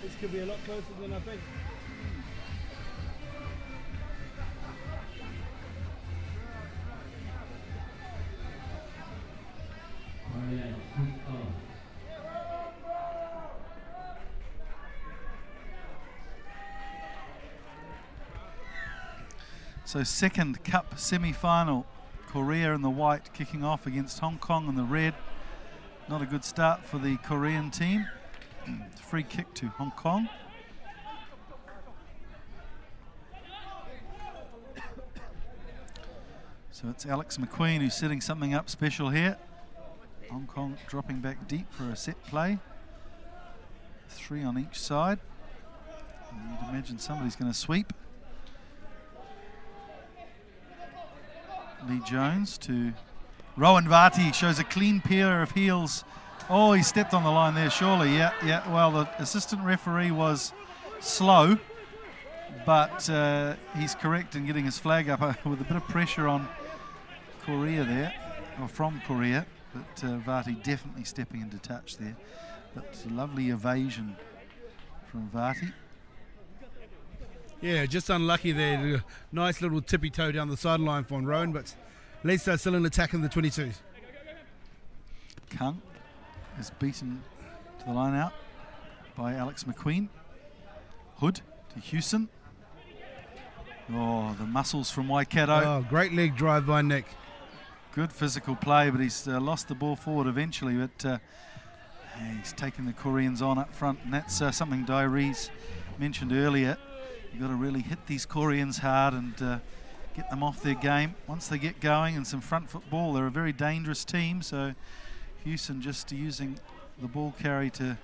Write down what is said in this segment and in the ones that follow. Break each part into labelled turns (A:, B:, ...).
A: This could be a lot closer than I think.
B: So second cup semi-final, Korea in the white kicking off against Hong Kong in the red. Not a good start for the Korean team. Free kick to Hong Kong. So it's Alex McQueen who's setting something up special here. Hong Kong dropping back deep for a set play. 3 on each side. And you'd imagine somebody's going to sweep. Lee Jones to Rowan Vati, shows a clean pair of heels. Oh, he stepped on the line there, surely. Yeah. Well, the assistant referee was slow, but he's correct in getting his flag up with a bit of pressure on Korea there, or from Korea. But Vati definitely stepping into touch there. But a lovely evasion from Vati.
A: Yeah, just unlucky there. Nice little tippy toe down the sideline for Rowan, but at least they're still in attack in the 22s.
B: Kung is beaten to the line out by Alex McQueen. Hood to Hewson. Oh, the muscles from Waikato.
A: Oh, great leg drive by Nick.
B: Good physical play, but he's lost the ball forward eventually. But he's taken the Koreans on up front, and that's something Diaries mentioned earlier. You've got to really hit these Koreans hard and get them off their game. Once they get going and some front foot ball, they're a very dangerous team. So Hewson just using the ball carry to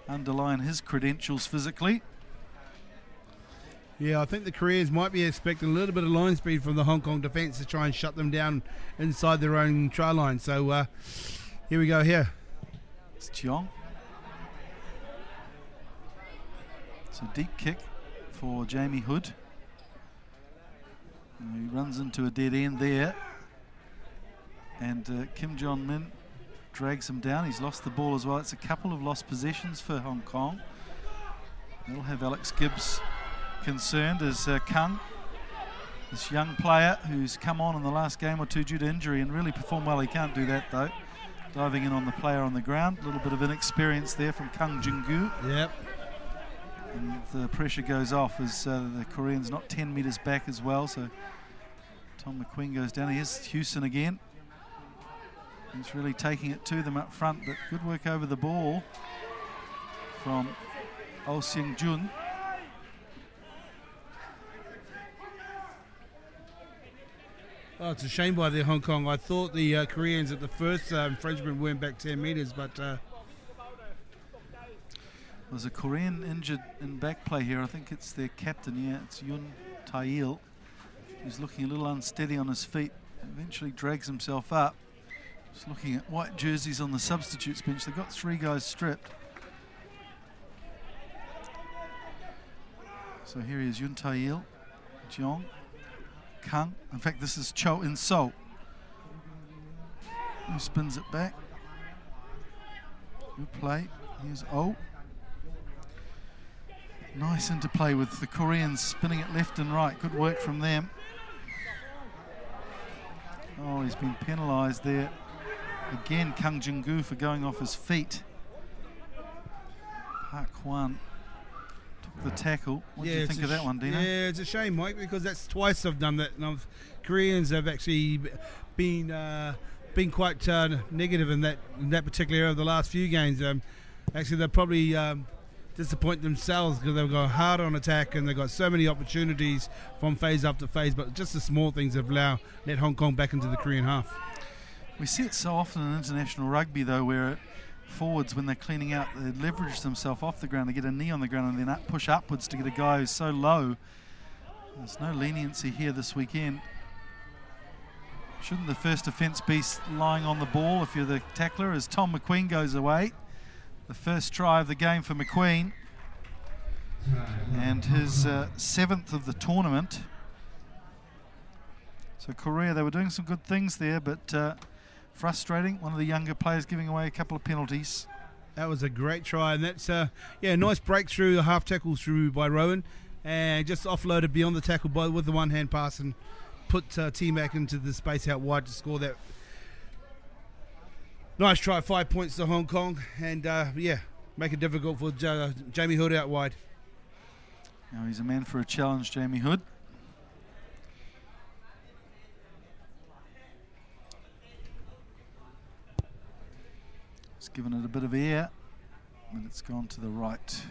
B: underline his credentials physically.
A: Yeah, I think the Koreans might be expecting a little bit of line speed from the Hong Kong defence to try and shut them down inside their own try line. So here we go here.
B: It's Cheong. It's a deep kick for Jamie Hood. He runs into a dead end there. And Kim Jong-min drags him down. He's lost the ball as well. It's a couple of lost possessions for Hong Kong. They'll have Alex Gibbs concerned as Kung, this young player who's come on in the last game or two due to injury and really performed well. He can't do that though. Diving in on the player on the ground. A little bit of inexperience there from Kung Jin-gu.
A: Yep.
B: And the pressure goes off as the Koreans not 10 metres back as well. So Tom McQueen goes down. Here's Hewson again. He's really taking it to them up front, but good work over the ball from Oh Seung-jun.
A: Oh, it's a shame by the Hong Kong. I thought the Koreans at the first infringement went back 10 metres, but...
B: There's a Korean injured in back play here. I think it's their captain, yeah, it's Yoon Tae-il. He's looking a little unsteady on his feet. Eventually drags himself up. Just looking at white jerseys on the substitutes bench. They've got 3 guys stripped. So here he is, Yoon Tae-il, Jeong, Kung. In fact, this is Cho In-so, who spins it back. Good play. Here's Oh. Nice interplay with the Koreans spinning it left and right. Good work from them. Oh, he's been penalised there. Again, Kung Jin-gu for going off his feet. Park Hwan took the tackle. What do you think of that one, Dino?
A: Yeah, it's a shame, Mike, because that's twice I've done that. And Koreans have actually been quite negative in that particular area of the last few games. Actually, they're probably disappoint themselves because they've got hard on attack and they've got so many opportunities from phase after phase, but just the small things have let Hong Kong back into the Korean half.
B: We see it so often in international rugby, though, where forwards, when they're cleaning out, they leverage themselves off the ground to get a knee on the ground and then push upwards to get a guy who's so low. There's no leniency here this weekend. Shouldn't the first offence be lying on the ball if you're the tackler, as Tom McQueen goes away? The first try of the game for McQueen, and his 7th of the tournament. So Korea, they were doing some good things there, but frustrating. One of the younger players giving away a couple of penalties.
A: That was a great try, and that's nice breakthrough, a half tackle through by Rowan, and just offloaded beyond the tackle with the one-hand pass and put T-Mac into the space out wide to score that. Nice try, 5 points to Hong Kong, and make it difficult for Jamie Hood out wide.
B: Now he's a man for a challenge, Jamie Hood. He's given it a bit of air, but it's gone to the right.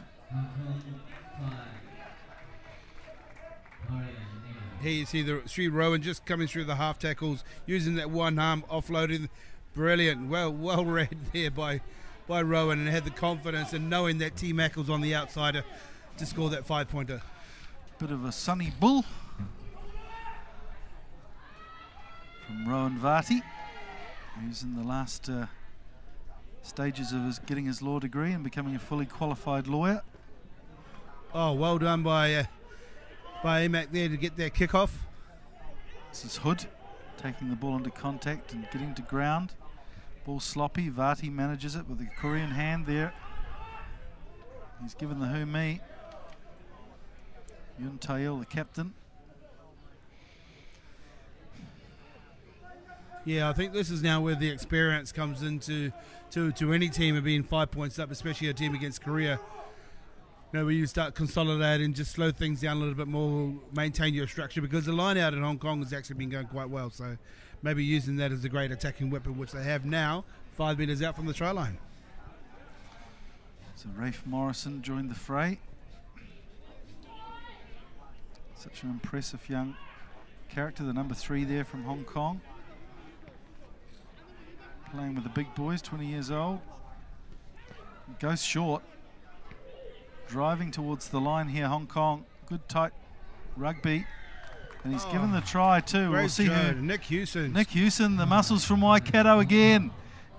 A: Here you see the Sri Rowan just coming through the half tackles, using that one arm, offloading. Brilliant, well read there by Rowan, and had the confidence and knowing that T-Mac was on the outside to score that 5-pointer.
B: Bit of a sunny bull from Rowan Varty, who's in the last stages of getting his law degree and becoming a fully qualified lawyer.
A: Oh, well done by Amac there to get that kickoff.
B: This is Hood taking the ball into contact and getting to ground. Ball sloppy. Varty manages it with a Korean hand there. He's given the who me. Yun Tae-il, the captain.
A: Yeah, I think this is now where the experience comes into to any team of being 5 points up, especially a team against Korea. You know, where you start consolidating, just slow things down a little bit more, maintain your structure, because the line out in Hong Kong has actually been going quite well. So maybe using that as a great attacking weapon, which they have now, 5 metres out from the try line.
B: So Rafe Morrison joined the fray. Such an impressive young character, the number 3 there from Hong Kong. Playing with the big boys, 20 years old. Goes short. Driving towards the line here, Hong Kong. Good tight rugby. And he's given the try too. We'll see who.
A: Nick Hewson.
B: Nick Hewson, the muscles from Waikato again.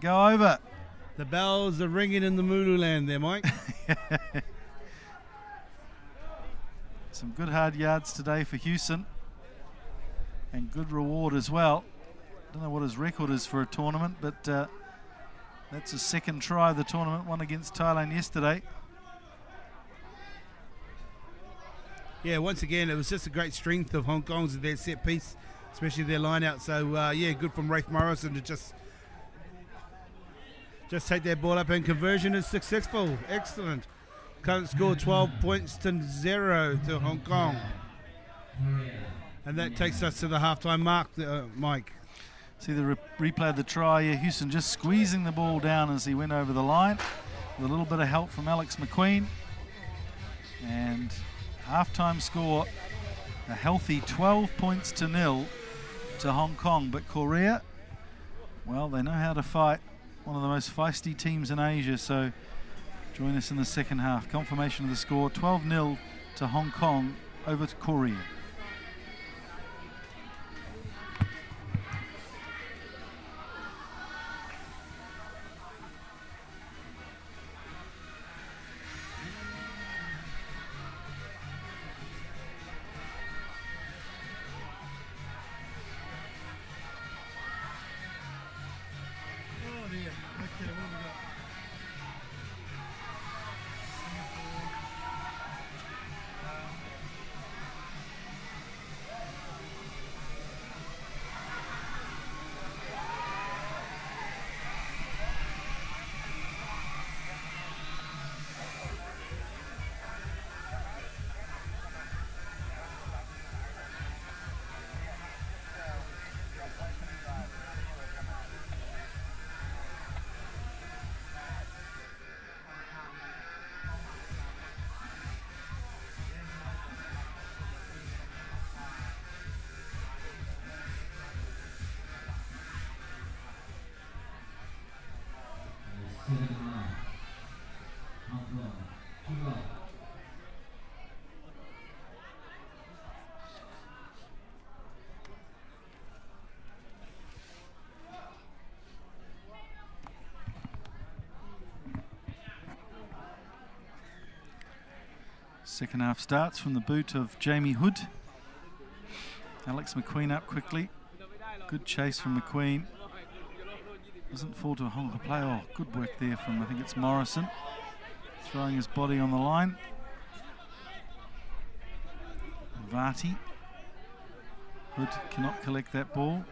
B: Go over.
A: The bells are ringing in the Mulu land there, Mike.
B: Some good hard yards today for Hewson. And good reward as well. Don't know what his record is for a tournament, but that's his 2nd try of the tournament, one against Thailand yesterday.
A: Yeah, once again, it was just a great strength of Hong Kong's at their set piece, especially their line out. So, good from Rafe Morrison to just take that ball up, and conversion is successful. Excellent. Current score 12 points to 0 to Hong Kong. And that takes us to the halftime mark, Mike.
B: See the replay of the try here. Houston just squeezing the ball down as he went over the line, with a little bit of help from Alex McQueen. And halftime score, a healthy 12 points to 0 to Hong Kong. But Korea, well, they know how to fight. One of the most feisty teams in Asia. So join us in the second half. Confirmation of the score, 12-0 to Hong Kong over to Korea. Second half starts from the boot of Jamie Hood. Alex McQueen up quickly. Good chase from McQueen. Doesn't fall to a Hong Kong play. Oh, good work there from, I think it's Morrison. Throwing his body on the line. Varty. Hood cannot collect that ball.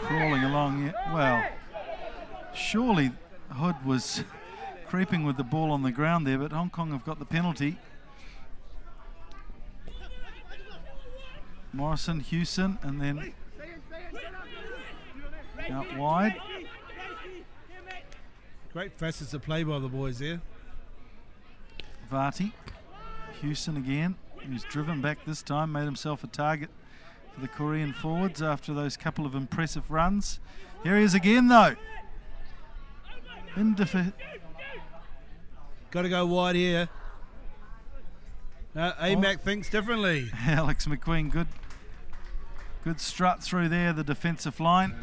B: Crawling along, yeah. Well, surely Hood was creeping with the ball on the ground there, but Hong Kong have got the penalty. Morrison, Hewson, and then out wide.
A: Great facets of play by the boys there.
B: Varty. Hewson again, who's driven back this time, made himself a target for the Korean forwards after those couple of impressive runs. Here he is again, though.
A: Got to go wide here. AMAC thinks differently.
B: Alex McQueen, good strut through there, the defensive line.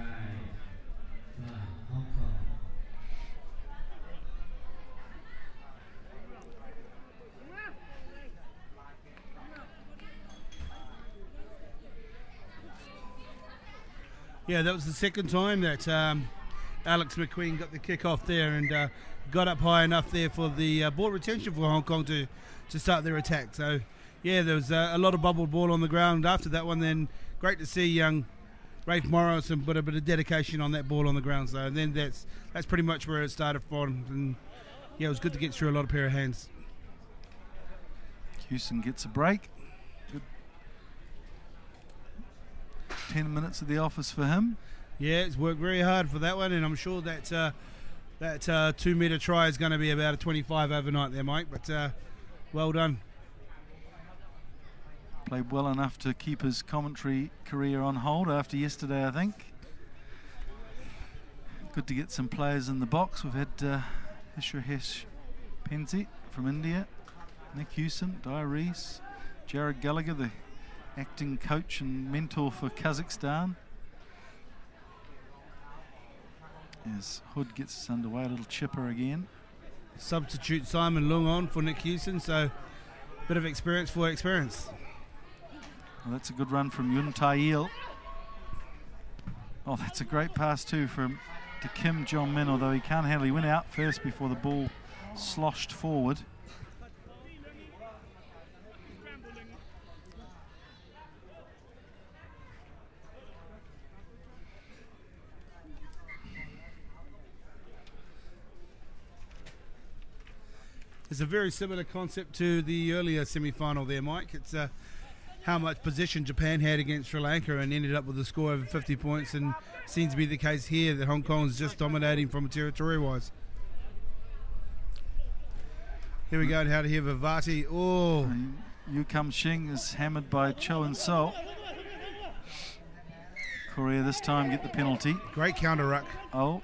A: Yeah, that was the second time that Alex McQueen got the kick off there and got up high enough there for the ball retention for Hong Kong to start their attack. So, yeah, there was a lot of bubbled ball on the ground after that one. Then great to see young Rafe Morrison put a bit of dedication on that ball on the ground. So, and then that's pretty much where it started from. And, yeah, it was good to get through a lot of pair of hands.
B: Hewson gets a break. 10 minutes at the office for him.
A: Yeah, it's worked very hard for that one, and I'm sure that that 2-metre try is going to be about a 25 overnight there, Mike, but well done.
B: Played well enough to keep his commentary career on hold after yesterday, I think. Good to get some players in the box. We've had Hishrehesh Penzi from India, Nick Hewson, Dai Rees, Jared Gallagher, the acting coach and mentor for Kazakhstan. As Hood gets us underway, a little chipper again.
A: Substitute Simon Lung on for Nick Hewson, so a bit of experience for experience.
B: Well, that's a good run from Yun Tai Il. Oh, that's a great pass too to Kim Jong Min, although he can't handle. He went out first before the ball sloshed forward.
A: It's a very similar concept to the earlier semi-final there, Mike. It's how much position Japan had against Sri Lanka and ended up with a score over 50 points, and seems to be the case here that Hong Kong is just dominating from territory-wise. Here we go, and how to hear Vivati. Oh,
B: Yu Kam Shing is hammered by Cho and So. Korea this time get the penalty.
A: Great counter ruck.
B: Oh,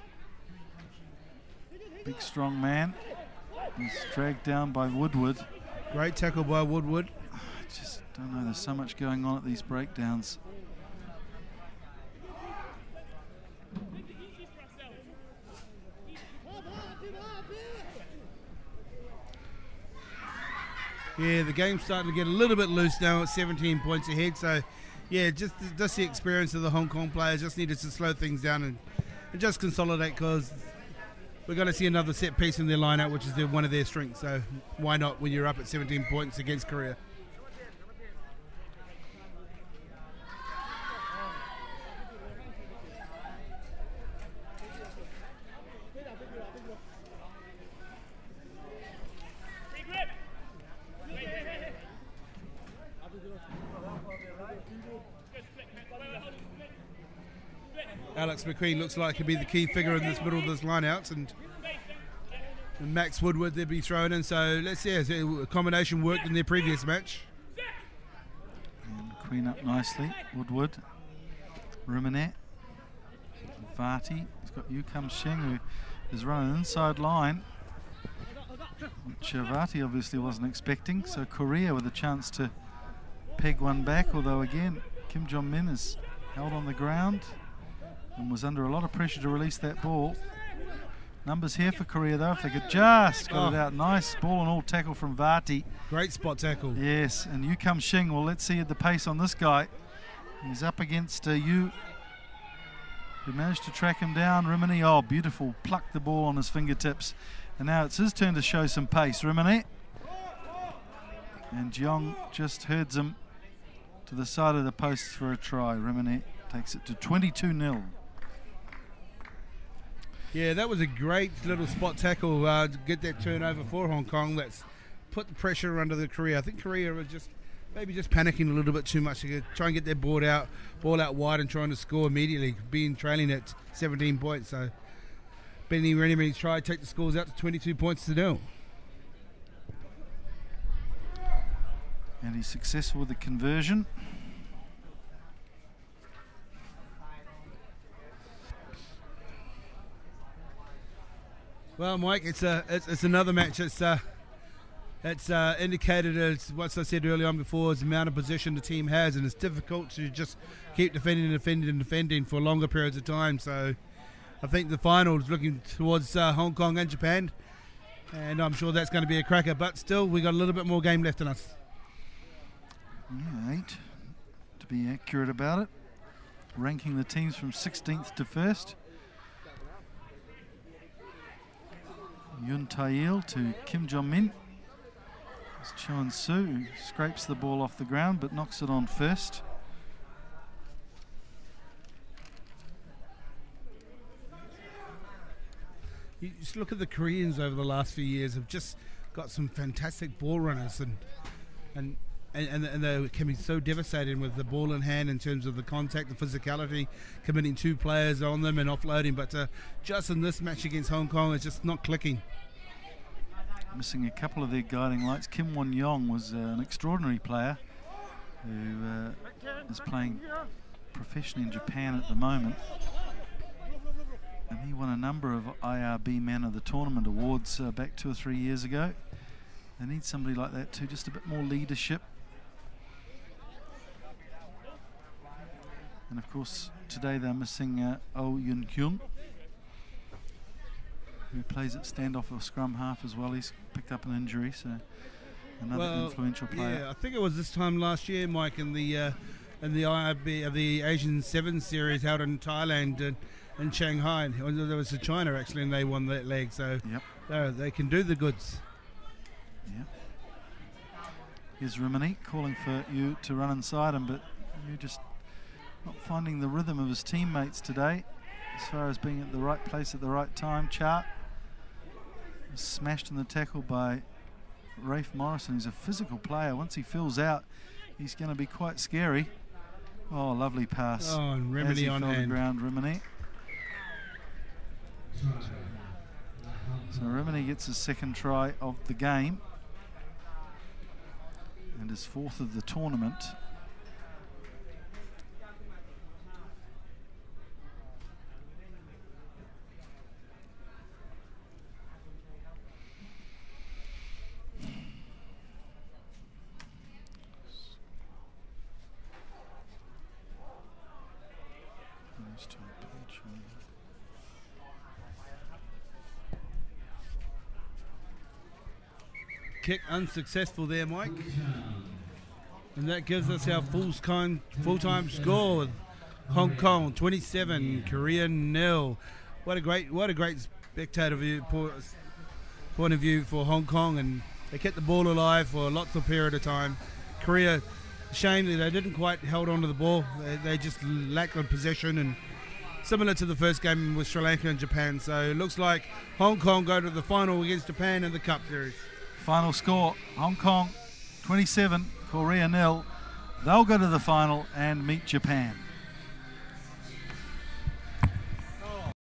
B: big strong man. He's dragged down by Woodward.
A: Great tackle by Woodward.
B: I just don't know, there's so much going on at these breakdowns.
A: Yeah, the game's starting to get a little bit loose now at 17 points ahead. So, yeah, just the experience of the Hong Kong players just needed to slow things down and just consolidate, because we're going to see another set piece in their line-out, which is one of their strengths. So why not when you're up at 17 points against Korea? Alex McQueen looks like he'll be the key figure in this middle of this line-out, and Max Woodward they'll be thrown in. So let's see, a combination worked in their previous match.
B: And McQueen up nicely. Woodward, Ruminet, Varty. He's got Yu Kam Shing, who is running inside line, which Varty obviously wasn't expecting. So Korea with a chance to peg one back, although again Kim Jong Min is held on the ground and was under a lot of pressure to release that ball. Numbers here for Korea though, if they could just got it out. Nice ball and all tackle from Vati.
A: Great spot tackle.
B: Yes, and Yu Kam Shing. Well, let's see the pace on this guy. He's up against Yu, who managed to track him down. Rimini, oh, beautiful, plucked the ball on his fingertips. And now it's his turn to show some pace, Rimini. And Jeong just herds him to the side of the post for a try. Rimini takes it to 22-0.
A: Yeah, that was a great little spot tackle to get that turnover for Hong Kong. That's put the pressure under the Korea. I think Korea was maybe just panicking a little bit too much to try and get their ball out wide and trying to score immediately, being trailing at 17 points. So Benny Rennie tried to take the scores out to 22 points to 0.
B: And he's successful with the conversion.
A: Well, Mike, it's another match. It's indicated as what I said earlier on before, is the amount of possession the team has, and it's difficult to just keep defending for longer periods of time. So I think the final is looking towards Hong Kong and Japan, and I'm sure that's going to be a cracker. But still, we got a little bit more game left in us.
B: Yeah, 8 to be accurate about it. Ranking the teams from 16th to 1st. Yun Tae-il to Kim Jong-min. It's Chuan Su, who scrapes the ball off the ground but knocks it on first.
A: You just look at the Koreans over the last few years, have just got some fantastic ball runners, and they can be so devastating with the ball in hand in terms of the contact, the physicality, committing 2 players on them and offloading. But just in this match against Hong Kong, it's just not clicking.
B: Missing a couple of their guiding lights. Kim Won-yong was an extraordinary player who is playing professionally in Japan at the moment. And he won a number of IRB Man of the Tournament awards back 2 or 3 years ago. They need somebody like that too, just a bit more leadership. And of course, today they're missing Oh Yun-kyung, who plays at standoff or scrum half as well. He's picked up an injury, so another influential player.
A: Yeah, I think it was this time last year, Mike, in the IRB of the Asian Sevens Series held in Thailand and in Shanghai. There was China actually, and they won that leg. So they can do the goods.
B: Yeah. Here's Rimini calling for you to run inside him, but you just not finding the rhythm of his teammates today as far as being at the right place at the right time. Cha was smashed in the tackle by Rafe Morrison, who's a physical player. Once he fills out, he's going to be quite scary. Oh, lovely pass.
A: Oh, and Rimini on hand.
B: Ground, Rimini. So Rimini gets his 2nd try of the game and his 4th of the tournament.
A: Kick unsuccessful there, Mike, and that gives us our full-time score with Hong Kong 27, Korea 0. What a great spectator point of view for Hong Kong, and they kept the ball alive for lots of period of time. Korea, shame that they didn't quite hold on to the ball. They just lacked on possession, and similar to the first game with Sri Lanka and Japan. So it looks like Hong Kong go to the final against Japan in the Cup Series.
B: Final score, Hong Kong 27, Korea 0. They'll go to the final and meet Japan.